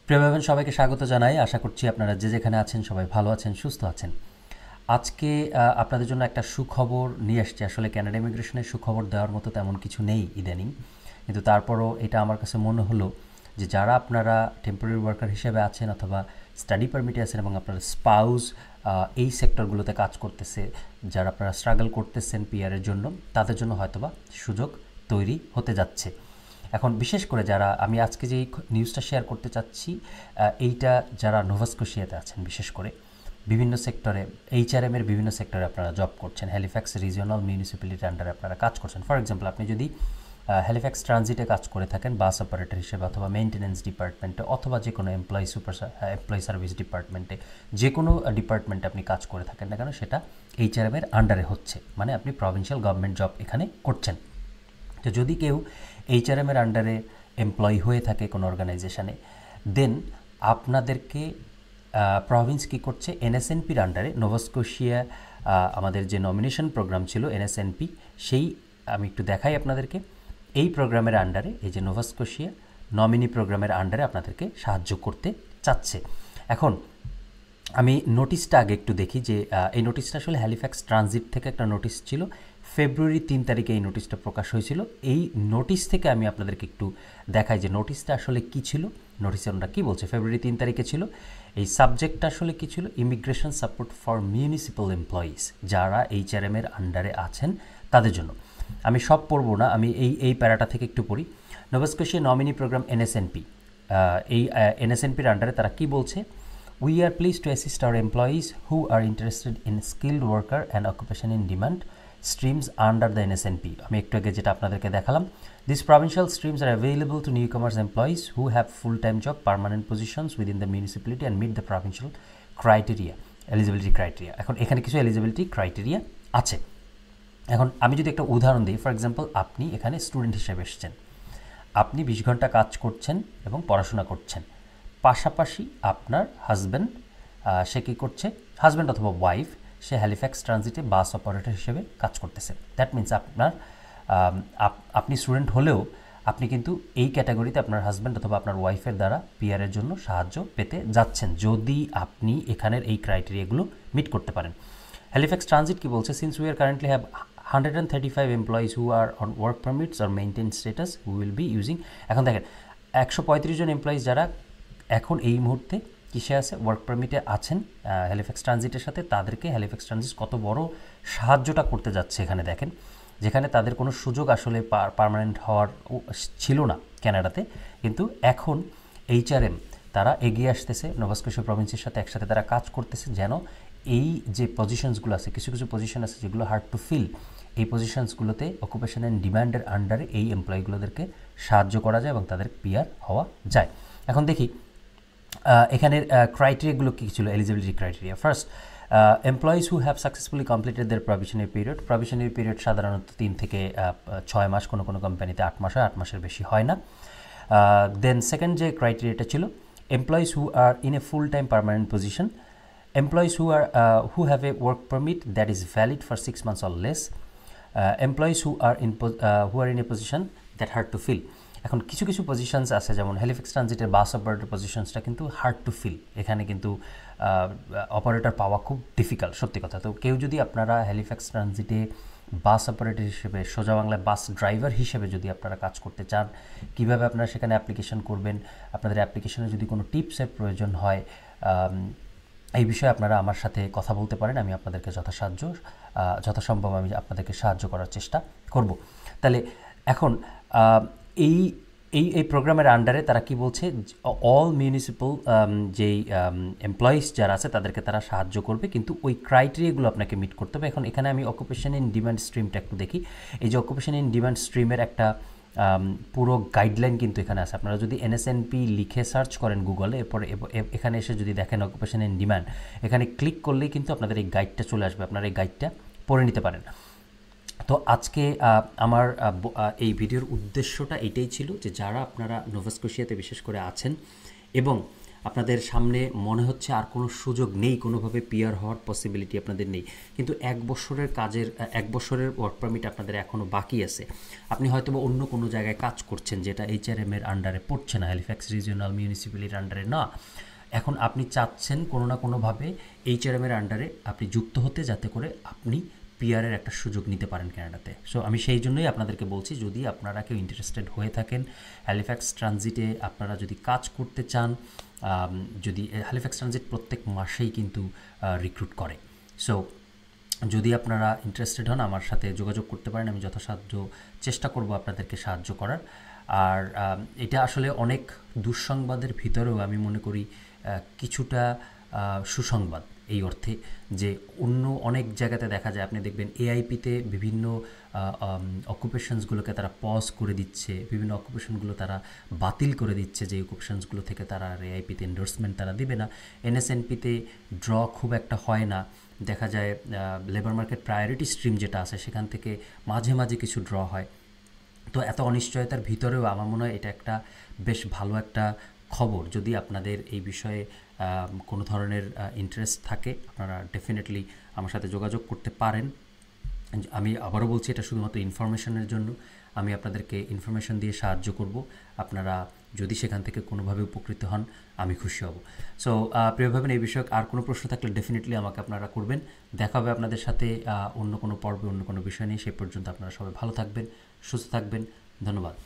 প্রিয় ভাই বোন, সবাইকে স্বাগত জানাই। আশা করছি আপনারা যে যেখানে আছেন সবাই ভালো আছেন, সুস্থ আছেন। আজকে আপনাদের জন্য একটা সুখবর নিয়ে আসছি। আসলে কানাডা ইমিগ্রেশনের সুখবর দেওয়ার মতো তেমন কিছু নেই ইদানিং, কিন্তু তারপরও এটা আমার কাছে মনে হলো যে যারা আপনারা টেম্পোরারি ওয়ার্কার হিসেবে আছেন অথবা স্টাডি পারমিটে আছেন এবং আপনার স্পাউস এই সেক্টরগুলোতে কাজ করতেছে, যারা আপনারা স্ট্রাগল করতেছেন পিআরের জন্য, তাদের জন্য হয়তোবা সুযোগ তৈরি হতে যাচ্ছে। এখন বিশেষ করে যারা আমি আজকে যে নিউজটা শেয়ার করতে চাচ্ছি, এইটা যারা নোভা স্কোশিয়াতে আছেন, বিশেষ করে বিভিন্ন সেক্টরে, এইচআরএমের বিভিন্ন সেক্টরে আপনারা জব করছেন, হ্যালিফ্যাক্স রিজিওনাল মিউনিসিপ্যালিটির আন্ডারে আপনারা কাজ করছেন। ফর এক্সাম্পল, আপনি যদি হ্যালিফ্যাক্স ট্রানজিটে কাজ করে থাকেন বাস অপারেটর হিসেবে, অথবা মেইনটেন্যান্স ডিপার্টমেন্টে, অথবা যে কোনো এমপ্লয়ি সার্ভিস ডিপার্টমেন্টে, যে কোনো ডিপার্টমেন্টে আপনি কাজ করে থাকেন না কেন, সেটা এইচআরএমের আন্ডারে হচ্ছে, মানে আপনি প্রভিন্সিয়াল গভর্নমেন্ট জব এখানে করছেন। তো যদি কেউ এইচআরএমের আন্ডারে এমপ্লয়ি হয়ে থাকে কোনো অর্গানাইজেশানে, দেন আপনাদেরকে প্রভিন্স কী করছে, এনএসএনপির আন্ডারে নোভা স্কোশিয়া আমাদের যে নমিনেশন প্রোগ্রাম ছিল এনএসএনপি, সেই আমি একটু দেখাই আপনাদেরকে। এই প্রোগ্রামের আন্ডারে, এই যে নোভা স্কোশিয়া নমিনি প্রোগ্রামের আন্ডারে আপনাদেরকে সাহায্য করতে চাচ্ছে। এখন আমি নোটিশটা আগে একটু দেখি যে এই নোটিশটা আসলে হ্যালিফ্যাক্স ট্রানজিট থেকে একটা নোটিশ ছিল। ফেব্রুয়ারি 3 তারিখে এই নোটিশটা প্রকাশ হয়েছিল। এই নোটিশ থেকে আমি আপনাদেরকে একটু দেখাই যে নোটিশটা আসলে কী ছিল, নোটিশে ওনারা কী বলছে। ফেব্রুয়ারি 3 তারিখে ছিল। এই সাবজেক্টটা আসলে কী ছিল, immigration support for municipal employees, যারা এইচআরএমের আন্ডারে আছেন তাদের জন্য। আমি সব পড়বো না, আমি এই প্যারাটা থেকে একটু পড়ি। নোভা স্কোশিয়া নমিনি প্রোগ্রাম এনএসএনপি, এই এনএসএনপির আন্ডারে তারা কী বলছে। We are pleased to assist our employees who are interested in skilled worker and occupation in demand streams under the NSNP. আমি একটু আগে যেটা আপনাদেরকে দেখালাম, these provincial streams are available to newcomers employees who have full-time job, permanent positions within the municipality and meet the provincial criteria, eligibility criteria. এখন এখানে কিছু eligibility criteria আছে। এখন আমি যদি একটা উদাহরণ দিই, ফর এক্সাম্পল, আপনি এখানে স্টুডেন্ট হিসেবে এসেছেন, আপনি 20 ঘন্টা কাজ করছেন এবং পড়াশোনা করছেন, পাশাপাশি আপনার হাজব্যান্ড, সে কী করছে, হাজব্যান্ড অথবা ওয়াইফ, সে হ্যালিফ্যাক্স ট্রানজিটে বাস অপারেটর হিসেবে কাজ করতেছে। দ্যাট মিন্স আপনি স্টুডেন্ট হলেও আপনি কিন্তু এই ক্যাটাগরিতে আপনার হাজব্যান্ড অথবা আপনার ওয়াইফের দ্বারা পিআরের জন্য সাহায্য পেতে যাচ্ছেন, যদি আপনি এখানের এই ক্রাইটেরিয়াগুলো মিট করতে পারেন। হ্যালিফ্যাক্স ট্রানজিট কি বলছে, since we are currently have 135 employees who are on work permits or maintain status we will be using. এখন দেখেন, 135 জন এমপ্লয়িজ যারা এখন এই মুহূর্তে কিসে আছে, ওয়ার্ক পারমিটে আছেন হ্যালিফ্যাক্স ট্রানজিটের সাথে, তাদেরকে হ্যালিফ্যাক্স ট্রানজিট কত বড় সাহায্যটা করতে যাচ্ছে এখানে দেখেন। যেখানে তাদের কোনো সুযোগ আসলে পার্মানেন্ট হওয়ার ছিল না ক্যানাডাতে, কিন্তু এখন এইচআরএম তারা এগিয়ে আসতেছে, নোভা স্কোশিয়া প্রভিন্সের সাথে একসাথে তারা কাজ করতেছে, যেন এই যে পজিশনসগুলো আছে, কিছু কিছু পজিশন আছে যেগুলো হার্ড টু ফিল, এই পজিশনসগুলোতে অকুপেশন অ্যান্ড ডিমান্ডের আন্ডারে এই এমপ্লয়িগুলোদেরকে সাহায্য করা যায় এবং তাদের পিআর হওয়া যায়। এখন দেখি এখানের ক্রাইটেরিয়াগুলো কী ছিল, eligibility criteria. First, employees who have successfully completed there provisionary period. Provisionary period সাধারণত 3 থেকে 6 মাস, কোনো কোনো কোম্পানিতে 8 মাস হয়, 8 মাসের বেশি হয় না। দেন সেকেন্ড যে ক্রাইটেরিয়াটা ছিল, employees who are in a full time permanent position, employees who have a work permit that is valid for 6 months or less, employees who are in a position that hard to fill. এখন কিছু কিছু positions আছে, যেমন Halifax ট্রানজিটের bus operator পজিশনসটা কিন্তু hard to feel, এখানে কিন্তু operator পাওয়া খুব ডিফিকাল্ট, সত্যি কথা। তো কেউ যদি আপনারা হ্যালিফ্যাক্স ট্রানজিটে বাস অপারেটর হিসেবে, সোজা বাংলায় বাস ড্রাইভার হিসেবে যদি আপনারা কাজ করতে চান, কিভাবে আপনারা সেখানে অ্যাপ্লিকেশন করবেন, আপনাদের অ্যাপ্লিকেশনে যদি কোনো টিপসের প্রয়োজন হয়, এই বিষয়ে আপনারা আমার সাথে কথা বলতে পারেন। আমি আপনাদেরকে যথাসম্ভব আমি আপনাদেরকে সাহায্য করার চেষ্টা করব। তাহলে এখন এই এই এই প্রোগ্রামের আন্ডারে তারা কি বলছে, অল মিউনিসিপ্যাল যেই এমপ্লয়িজ যারা আছে তাদেরকে তারা সাহায্য করবে, কিন্তু ওই ক্রাইটেরিয়াগুলো আপনাকে মিট করতে হবে। এখন এখানে আমি অকুপেশন ইন ডিমান্ড স্ট্রিমটা একটু দেখি। এই যে অকুপেশন ইন ডিমান্ড স্ট্রিমের একটা পুরো গাইডলাইন কিন্তু এখানে আছে। আপনারা যদি এনএসএনপি লিখে সার্চ করেন গুগলে, এরপরে এখানে এসে যদি দেখেন অকুপেশন ইন ডিমান্ড, এখানে ক্লিক করলেই কিন্তু আপনাদের এই গাইডটা চলে আসবে, আপনারা এই গাইডটা পড়ে নিতে পারেন। তো আজকে আমার এই ভিডিওর উদ্দেশ্যটা এটাই ছিল যে যারা আপনারা নোভা স্কোশিয়াতে বিশেষ করে আছেন এবং আপনাদের সামনে মনে হচ্ছে আর কোনো সুযোগ নেই, কোনোভাবে পিআর হওয়ার পসিবিলিটি আপনাদের নেই, কিন্তু 1 বছরের কাজের 1 বছরের ওয়ার্ক পারমিট আপনাদের এখনও বাকি আছে। আপনি হয়তো বা অন্য কোনো জায়গায় কাজ করছেন যেটা HRM এর আন্ডারে পড়ছে না, হ্যালিফ্যাক্স রিজিওনাল মিউনিসিপ্যালিটির আন্ডারে না। এখন আপনি চাচ্ছেন কোনো না কোনোভাবে HRM এর আন্ডারে আপনি যুক্ত হতে, যাতে করে আপনি পিআরের একটা সুযোগ নিতে পারেন কানাডাতে। সো আমি সেই জন্যই আপনাদেরকে বলছি, যদি আপনারা কেউ ইন্টারেস্টেড হয়ে থাকেন হ্যালিফ্যাক্স ট্রানজিটে আপনারা যদি কাজ করতে চান, যদি হ্যালিফ্যাক্স ট্রানজিট প্রত্যেক মাসেই কিন্তু রিক্রুট করে। সো যদি আপনারা ইন্টারেস্টেড হন আমার সাথে যোগাযোগ করতে পারেন, আমি যথাসাধ্য চেষ্টা করব আপনাদেরকে সাহায্য করার। আর এটা আসলে অনেক দুঃসংবাদের ভিতরেও আমি মনে করি কিছুটা সুসংবাদ, এই অর্থে যে অন্য অনেক জায়গাতে দেখা যায়, আপনি দেখবেন এআইপিতে বিভিন্ন অকুপেশনসগুলোকে তারা পজ করে দিচ্ছে, বিভিন্ন অকুপেশনগুলো তারা বাতিল করে দিচ্ছে, যে অকুপেশনসগুলো থেকে তারা এআইপিতে এন্ডোর্সমেন্ট তারা দেবে না। এনএসএনপিতে ড্র খুব একটা হয় না, দেখা যায় লেবার মার্কেট প্রায়োরিটি স্ট্রিম যেটা আছে সেখান থেকে মাঝে মাঝে কিছু ড্র হয়। তো এত অনিশ্চয়তার ভিতরেও আমার মনে হয় এটা একটা বেশ ভালো একটা খবর। যদি আপনাদের এই বিষয়ে কোনো ধরনের ইন্টারেস্ট থাকে, আপনারা ডেফিনেটলি আমার সাথে যোগাযোগ করতে পারেন। আমি আবারও বলছি, এটা শুধুমাত্র ইনফরমেশনের জন্য, আমি আপনাদেরকে ইনফরমেশন দিয়ে সাহায্য করব। আপনারা যদি সেখান থেকে কোনোভাবে উপকৃত হন আমি খুশি হব। সো প্রিয় ভাবেন, এই বিষয়ে আর কোনো প্রশ্ন থাকলে ডেফিনেটলি আমাকে আপনারা করবেন। দেখা হবে আপনাদের সাথে অন্য কোনো পর্বে অন্য কোনো বিষয় নিয়ে। সেই পর্যন্ত আপনারা সবাই ভালো থাকবেন, সুস্থ থাকবেন। ধন্যবাদ।